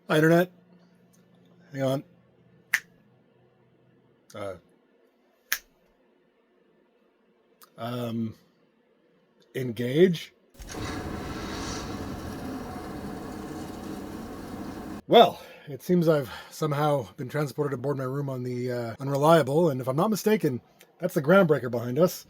Hi, Internet. Hang on. Uh, um, engage. Well, it seems I've somehow been transported aboard my room on the Unreliable, and if I'm not mistaken, that's the groundbreaker behind us.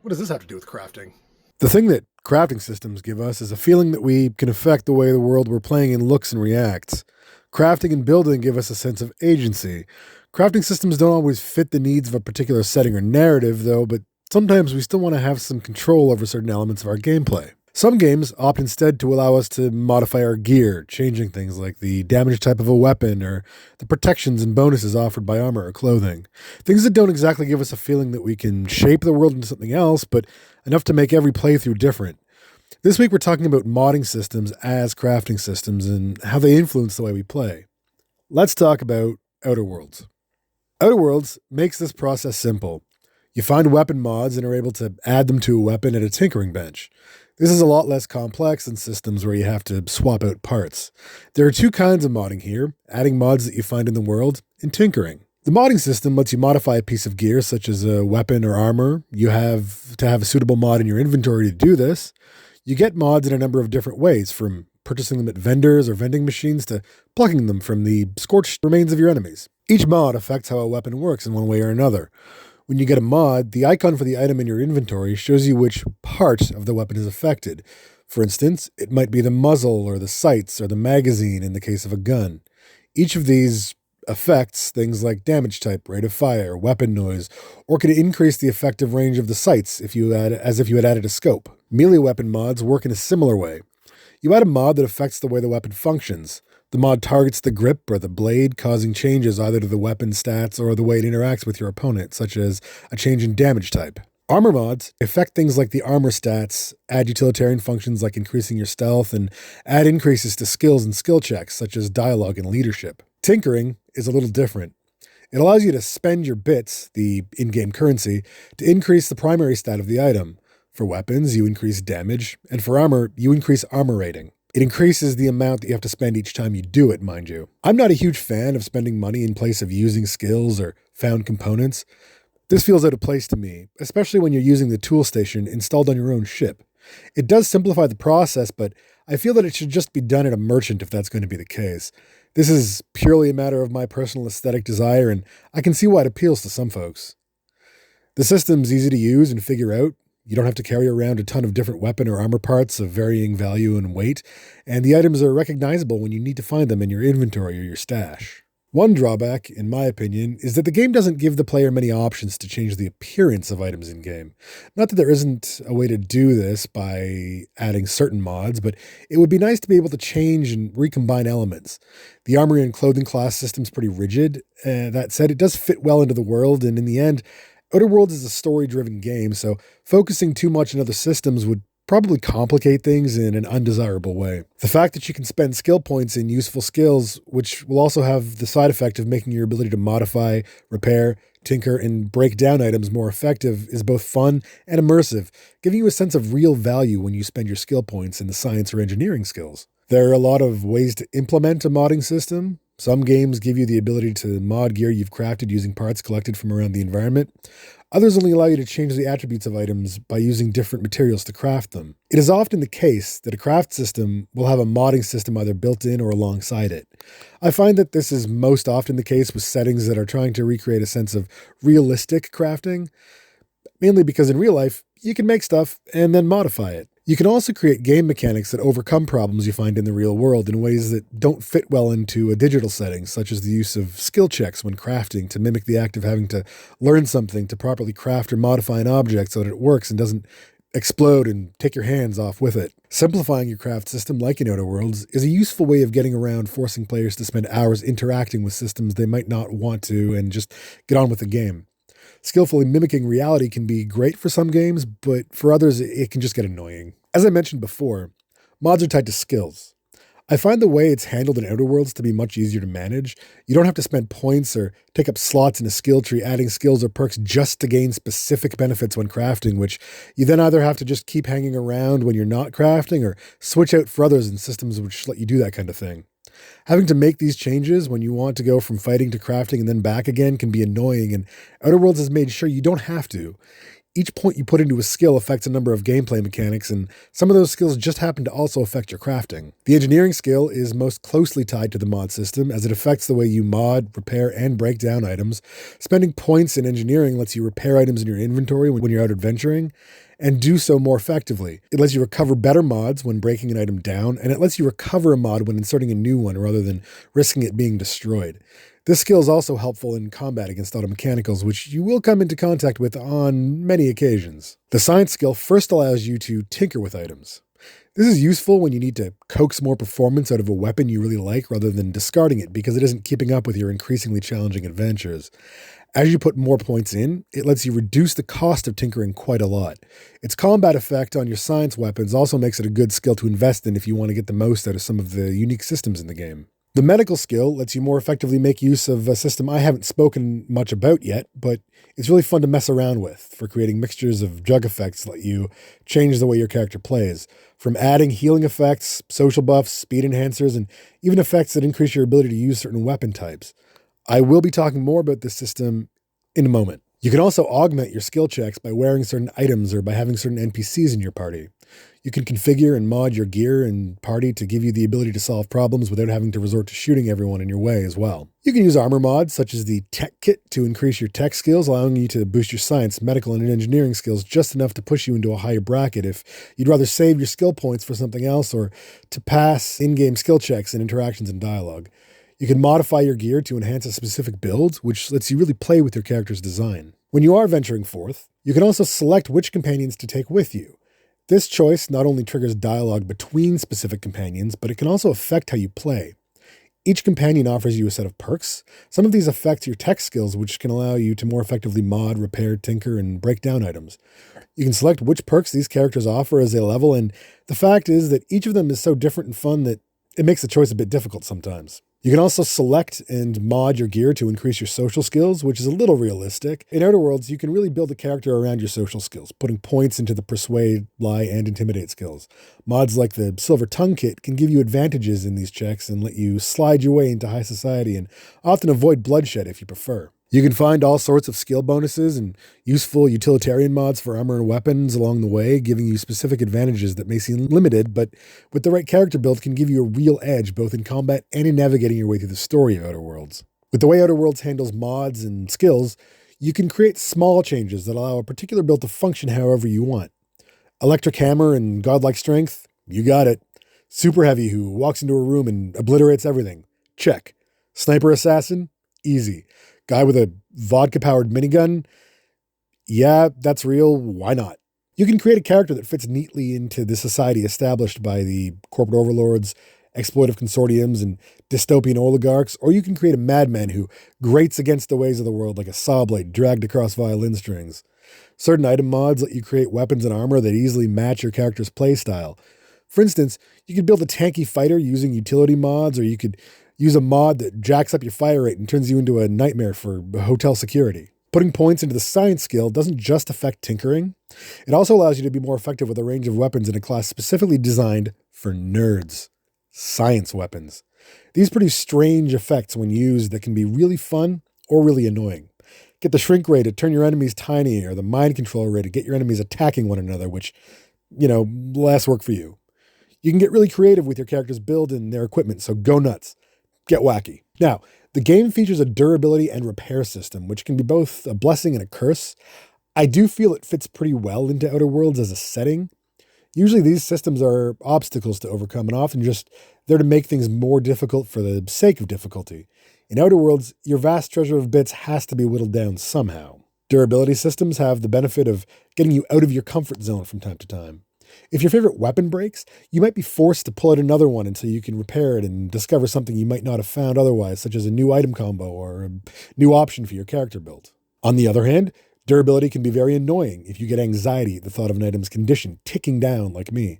What does this have to do with crafting? The thing that crafting systems give us is a feeling that we can affect the way the world we're playing in looks and reacts. Crafting and building give us a sense of agency. Crafting systems don't always fit the needs of a particular setting or narrative, though, but sometimes we still want to have some control over certain elements of our gameplay. Some games opt instead to allow us to modify our gear, changing things like the damage type of a weapon or the protections and bonuses offered by armor or clothing. Things that don't exactly give us a feeling that we can shape the world into something else, but enough to make every playthrough different. This week we're talking about modding systems as crafting systems and how they influence the way we play. Let's talk about Outerworlds. Outerworlds makes this process simple. You find weapon mods and are able to add them to a weapon at a tinkering bench. This is a lot less complex than systems where you have to swap out parts. There are two kinds of modding here, adding mods that you find in the world and tinkering. The modding system lets you modify a piece of gear, such as a weapon or armor. You have to have a suitable mod in your inventory to do this. You get mods in a number of different ways, from purchasing them at vendors or vending machines to plucking them from the scorched remains of your enemies. Each mod affects how a weapon works in one way or another. When you get a mod, the icon for the item in your inventory shows you which part of the weapon is affected. For instance, it might be the muzzle or the sights or the magazine in the case of a gun. Each of these affects things like damage type, rate of fire, weapon noise, or could increase the effective range of the sights as if you had added a scope. Melee weapon mods work in a similar way. You add a mod that affects the way the weapon functions. The mod targets the grip or the blade, causing changes either to the weapon stats or the way it interacts with your opponent, such as a change in damage type. Armor mods affect things like the armor stats, add utilitarian functions like increasing your stealth, and add increases to skills and skill checks, such as dialogue and leadership. Tinkering is a little different. It allows you to spend your bits, the in-game currency, to increase the primary stat of the item. For weapons, you increase damage, and for armor, you increase armor rating. It increases the amount that you have to spend each time you do it, mind you. I'm not a huge fan of spending money in place of using skills or found components. This feels out of place to me, especially when you're using the tool station installed on your own ship. It does simplify the process, but I feel that it should just be done at a merchant if that's going to be the case. This is purely a matter of my personal aesthetic desire, and I can see why it appeals to some folks. The system's easy to use and figure out. You don't have to carry around a ton of different weapon or armor parts of varying value and weight, and the items are recognizable when you need to find them in your inventory or your stash. One drawback, in my opinion, is that the game doesn't give the player many options to change the appearance of items in-game. Not that there isn't a way to do this by adding certain mods, but it would be nice to be able to change and recombine elements. The armory and clothing class system's pretty rigid. That said, it does fit well into the world, and in the end, Outer Worlds is a story-driven game, so focusing too much on other systems would probably complicate things in an undesirable way. The fact that you can spend skill points in useful skills, which will also have the side effect of making your ability to modify, repair, tinker, and break down items more effective, is both fun and immersive, giving you a sense of real value when you spend your skill points in the science or engineering skills. There are a lot of ways to implement a modding system. Some games give you the ability to mod gear you've crafted using parts collected from around the environment. Others only allow you to change the attributes of items by using different materials to craft them. It is often the case that a craft system will have a modding system either built in or alongside it. I find that this is most often the case with settings that are trying to recreate a sense of realistic crafting, mainly because in real life, you can make stuff and then modify it. You can also create game mechanics that overcome problems you find in the real world in ways that don't fit well into a digital setting, such as the use of skill checks when crafting to mimic the act of having to learn something to properly craft or modify an object so that it works and doesn't explode and take your hands off with it. Simplifying your craft system, like in Outer Worlds, is a useful way of getting around forcing players to spend hours interacting with systems they might not want to and just get on with the game. Skillfully mimicking reality can be great for some games, but for others, it can just get annoying. As I mentioned before, mods are tied to skills. I find the way it's handled in Outer Worlds to be much easier to manage. You don't have to spend points or take up slots in a skill tree adding skills or perks just to gain specific benefits when crafting, which you then either have to just keep hanging around when you're not crafting or switch out for others in systems which let you do that kind of thing. Having to make these changes when you want to go from fighting to crafting and then back again can be annoying, and Outer Worlds has made sure you don't have to. Each point you put into a skill affects a number of gameplay mechanics, and some of those skills just happen to also affect your crafting. The engineering skill is most closely tied to the mod system, as it affects the way you mod, repair, and break down items. Spending points in engineering lets you repair items in your inventory when you're out adventuring, and do so more effectively. It lets you recover better mods when breaking an item down, and it lets you recover a mod when inserting a new one rather than risking it being destroyed. This skill is also helpful in combat against automechanicals, which you will come into contact with on many occasions. The science skill first allows you to tinker with items. This is useful when you need to coax more performance out of a weapon you really like rather than discarding it because it isn't keeping up with your increasingly challenging adventures. As you put more points in, it lets you reduce the cost of tinkering quite a lot. Its combat effect on your science weapons also makes it a good skill to invest in if you want to get the most out of some of the unique systems in the game. The medical skill lets you more effectively make use of a system I haven't spoken much about yet, but it's really fun to mess around with for creating mixtures of drug effects that let you change the way your character plays. From adding healing effects, social buffs, speed enhancers, and even effects that increase your ability to use certain weapon types. I will be talking more about this system in a moment. You can also augment your skill checks by wearing certain items or by having certain NPCs in your party. You can configure and mod your gear and party to give you the ability to solve problems without having to resort to shooting everyone in your way as well. You can use armor mods such as the tech kit to increase your tech skills, allowing you to boost your science, medical, and engineering skills just enough to push you into a higher bracket if you'd rather save your skill points for something else or to pass in-game skill checks and interactions and dialogue. You can modify your gear to enhance a specific build, which lets you really play with your character's design. When you are venturing forth, you can also select which companions to take with you. This choice not only triggers dialogue between specific companions, but it can also affect how you play. Each companion offers you a set of perks. Some of these affect your tech skills, which can allow you to more effectively mod, repair, tinker, and break down items. You can select which perks these characters offer as they level, and the fact is that each of them is so different and fun that it makes the choice a bit difficult sometimes. You can also select and mod your gear to increase your social skills, which is a little realistic. In Outer Worlds, you can really build a character around your social skills, putting points into the Persuade, Lie, and Intimidate skills. Mods like the Silver Tongue Kit can give you advantages in these checks and let you slide your way into high society and often avoid bloodshed if you prefer. You can find all sorts of skill bonuses and useful utilitarian mods for armor and weapons along the way, giving you specific advantages that may seem limited, but with the right character build can give you a real edge both in combat and in navigating your way through the story of Outer Worlds. With the way Outer Worlds handles mods and skills, you can create small changes that allow a particular build to function however you want. Electric Hammer and Godlike Strength? You got it. Super Heavy who walks into a room and obliterates everything? Check. Sniper Assassin? Easy. Guy with a vodka-powered minigun? Yeah, that's real. Why not? You can create a character that fits neatly into the society established by the corporate overlords, exploitive consortiums, and dystopian oligarchs, or you can create a madman who grates against the ways of the world like a saw blade dragged across violin strings. Certain item mods let you create weapons and armor that easily match your character's playstyle. For instance, you could build a tanky fighter using utility mods, or you could use a mod that jacks up your fire rate and turns you into a nightmare for hotel security. Putting points into the science skill doesn't just affect tinkering. It also allows you to be more effective with a range of weapons in a class specifically designed for nerds. Science weapons. These produce strange effects when used that can be really fun or really annoying. Get the shrink ray to turn your enemies tiny, or the mind control ray to get your enemies attacking one another, which, less work for you. You can get really creative with your character's build and their equipment, so go nuts. Get wacky. Now, the game features a durability and repair system, which can be both a blessing and a curse. I do feel it fits pretty well into Outer Worlds as a setting. Usually these systems are obstacles to overcome and often just there to make things more difficult for the sake of difficulty. In Outer Worlds, your vast treasure of bits has to be whittled down somehow. Durability systems have the benefit of getting you out of your comfort zone from time to time. If your favorite weapon breaks, you might be forced to pull out another one until you can repair it and discover something you might not have found otherwise, such as a new item combo or a new option for your character build. On the other hand, durability can be very annoying if you get anxiety at the thought of an item's condition ticking down like me.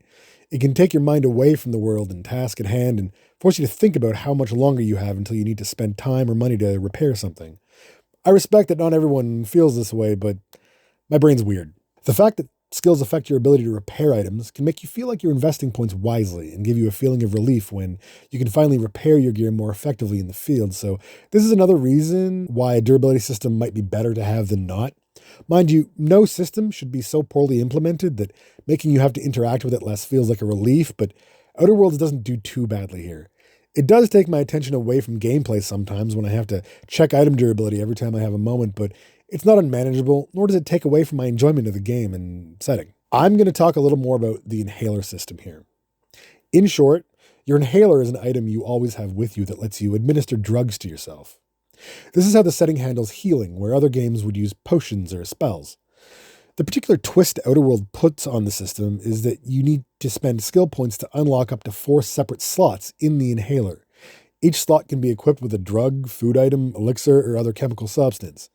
It can take your mind away from the world and task at hand and force you to think about how much longer you have until you need to spend time or money to repair something. I respect that not everyone feels this way, but my brain's weird. The fact that skills affect your ability to repair items can make you feel like you're investing points wisely and give you a feeling of relief when you can finally repair your gear more effectively in the field. So this is another reason why a durability system might be better to have than not. Mind you, no system should be so poorly implemented that making you have to interact with it less feels like a relief, but Outerworlds doesn't do too badly here. It does take my attention away from gameplay sometimes when I have to check item durability every time I have a moment, but it's not unmanageable, nor does it take away from my enjoyment of the game and setting. I'm going to talk a little more about the inhaler system here. In short, your inhaler is an item you always have with you that lets you administer drugs to yourself. This is how the setting handles healing, where other games would use potions or spells. The particular twist Outerworld puts on the system is that you need to spend skill points to unlock up to 4 separate slots in the inhaler. Each slot can be equipped with a drug, food item, elixir, or other chemical substance.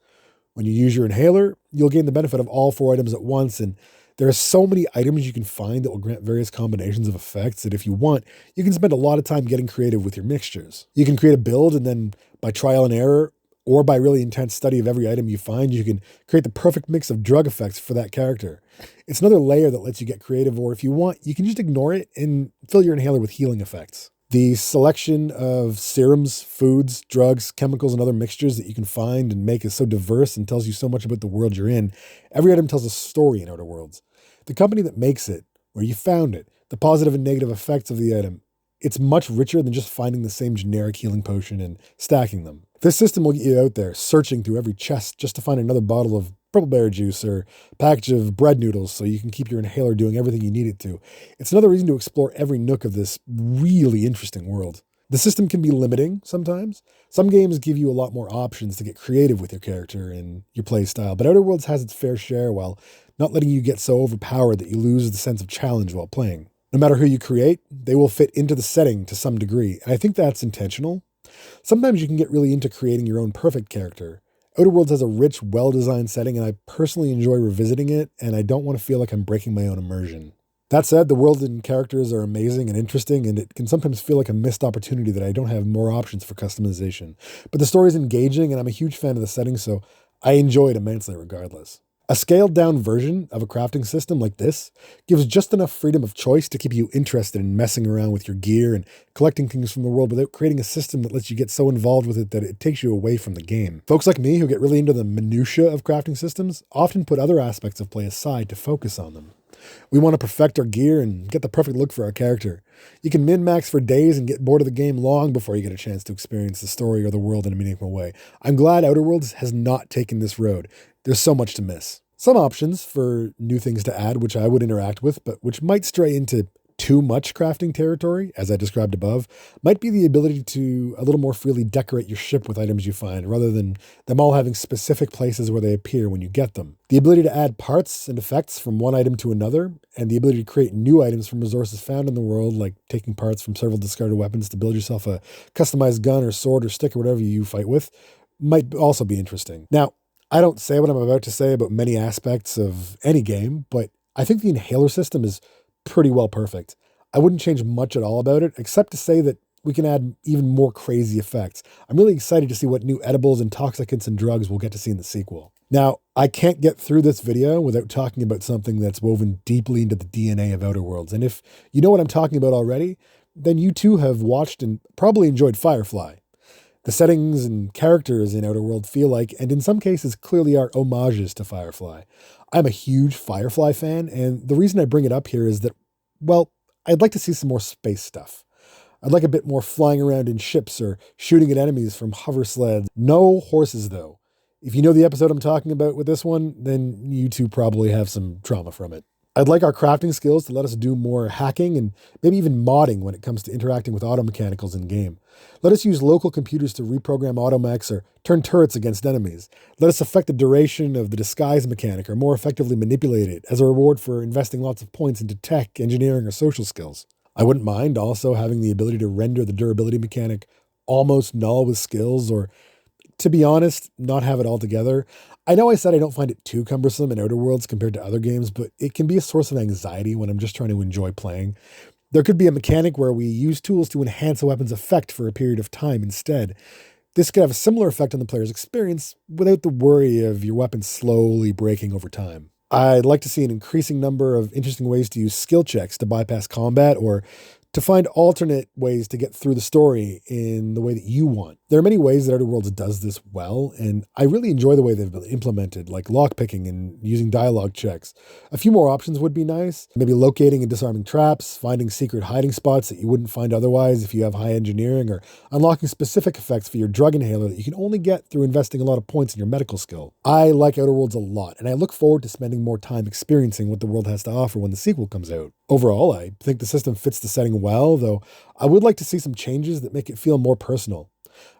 When you use your inhaler, you'll gain the benefit of all 4 items at once, and there are so many items you can find that will grant various combinations of effects that if you want, you can spend a lot of time getting creative with your mixtures. You can create a build, and then by trial and error, or by really intense study of every item you find, you can create the perfect mix of drug effects for that character. It's another layer that lets you get creative, or if you want, you can just ignore it and fill your inhaler with healing effects. The selection of serums, foods, drugs, chemicals, and other mixtures that you can find and make is so diverse and tells you so much about the world you're in. Every item tells a story in Outer Worlds. The company that makes it, where you found it, the positive and negative effects of the item, it's much richer than just finding the same generic healing potion and stacking them. This system will get you out there searching through every chest just to find another bottle of purple berry juice or a package of bread noodles so you can keep your inhaler doing everything you need it to. It's another reason to explore every nook of this really interesting world. The system can be limiting sometimes. Some games give you a lot more options to get creative with your character and your play style, but Outer Worlds has its fair share while not letting you get so overpowered that you lose the sense of challenge while playing. No matter who you create, they will fit into the setting to some degree, and I think that's intentional. Sometimes you can get really into creating your own perfect character. Outer Worlds has a rich, well-designed setting, and I personally enjoy revisiting it, and I don't want to feel like I'm breaking my own immersion. That said, the world and characters are amazing and interesting, and it can sometimes feel like a missed opportunity that I don't have more options for customization. But the story is engaging, and I'm a huge fan of the setting, so I enjoy it immensely regardless. A scaled-down version of a crafting system like this gives just enough freedom of choice to keep you interested in messing around with your gear and collecting things from the world without creating a system that lets you get so involved with it that it takes you away from the game. Folks like me who get really into the minutiae of crafting systems often put other aspects of play aside to focus on them. We want to perfect our gear and get the perfect look for our character. You can min-max for days and get bored of the game long before you get a chance to experience the story or the world in a meaningful way. I'm glad Outer Worlds has not taken this road. There's so much to miss. Some options for new things to add, which I would interact with, but which might stray into too much crafting territory, as I described above, might be the ability to a little more freely decorate your ship with items you find, rather than them all having specific places where they appear when you get them. The ability to add parts and effects from one item to another, and the ability to create new items from resources found in the world, like taking parts from several discarded weapons to build yourself a customized gun or sword or stick or whatever you fight with, might also be interesting. Now, I don't say what I'm about to say about many aspects of any game, but I think the inhaler system is pretty well perfect. I wouldn't change much at all about it, except to say that we can add even more crazy effects. I'm really excited to see what new edibles, intoxicants, and drugs we'll get to see in the sequel. Now, I can't get through this video without talking about something that's woven deeply into the DNA of Outer Worlds, and if you know what I'm talking about already, then you too have watched and probably enjoyed Firefly. The settings and characters in Outer World feel like, and in some cases clearly are, homages to Firefly. I'm a huge Firefly fan, and the reason I bring it up here is that, well, I'd like to see some more space stuff. I'd like a bit more flying around in ships or shooting at enemies from hover sleds. No horses, though. If you know the episode I'm talking about with this one, then you two probably have some trauma from it. I'd like our crafting skills to let us do more hacking and maybe even modding when it comes to interacting with auto mechanicals in game. Let us use local computers to reprogram automechs or turn turrets against enemies. Let us affect the duration of the disguise mechanic or more effectively manipulate it as a reward for investing lots of points into tech, engineering, or social skills. I wouldn't mind also having the ability to render the durability mechanic almost null with skills, or, to be honest, not have it all together. I know I said I don't find it too cumbersome in Outer Worlds compared to other games, but it can be a source of anxiety when I'm just trying to enjoy playing. There could be a mechanic where we use tools to enhance a weapon's effect for a period of time instead. This could have a similar effect on the player's experience without the worry of your weapon slowly breaking over time. I'd like to see an increasing number of interesting ways to use skill checks to bypass combat or to find alternate ways to get through the story in the way that you want. There are many ways that Outerworlds does this well, and I really enjoy the way they've been implemented, like lockpicking and using dialogue checks. A few more options would be nice. Maybe locating and disarming traps, finding secret hiding spots that you wouldn't find otherwise if you have high engineering, or unlocking specific effects for your drug inhaler that you can only get through investing a lot of points in your medical skill. I like Outerworlds a lot, and I look forward to spending more time experiencing what the world has to offer when the sequel comes out. Overall, I think the system fits the setting well, though I would like to see some changes that make it feel more personal.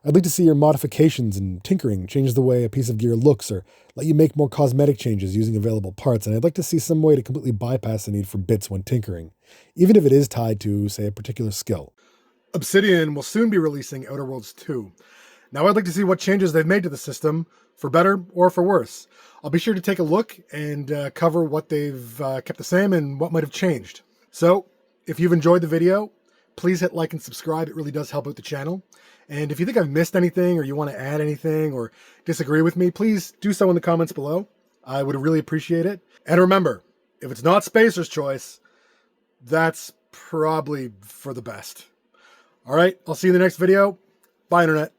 I'd like to see your modifications and tinkering change the way a piece of gear looks, or let you make more cosmetic changes using available parts, and I'd like to see some way to completely bypass the need for bits when tinkering, even if it is tied to, say, a particular skill. Obsidian will soon be releasing Outerworlds 2. Now I'd like to see what changes they've made to the system, for better or for worse. I'll be sure to take a look and cover what they've kept the same and what might have changed. So, if you've enjoyed the video, please hit like and subscribe. It really does help out the channel. And if you think I've missed anything, or you want to add anything, or disagree with me, please do so in the comments below. I would really appreciate it. And remember, if it's not Spacer's choice, that's probably for the best. All right, I'll see you in the next video. Bye, Internet.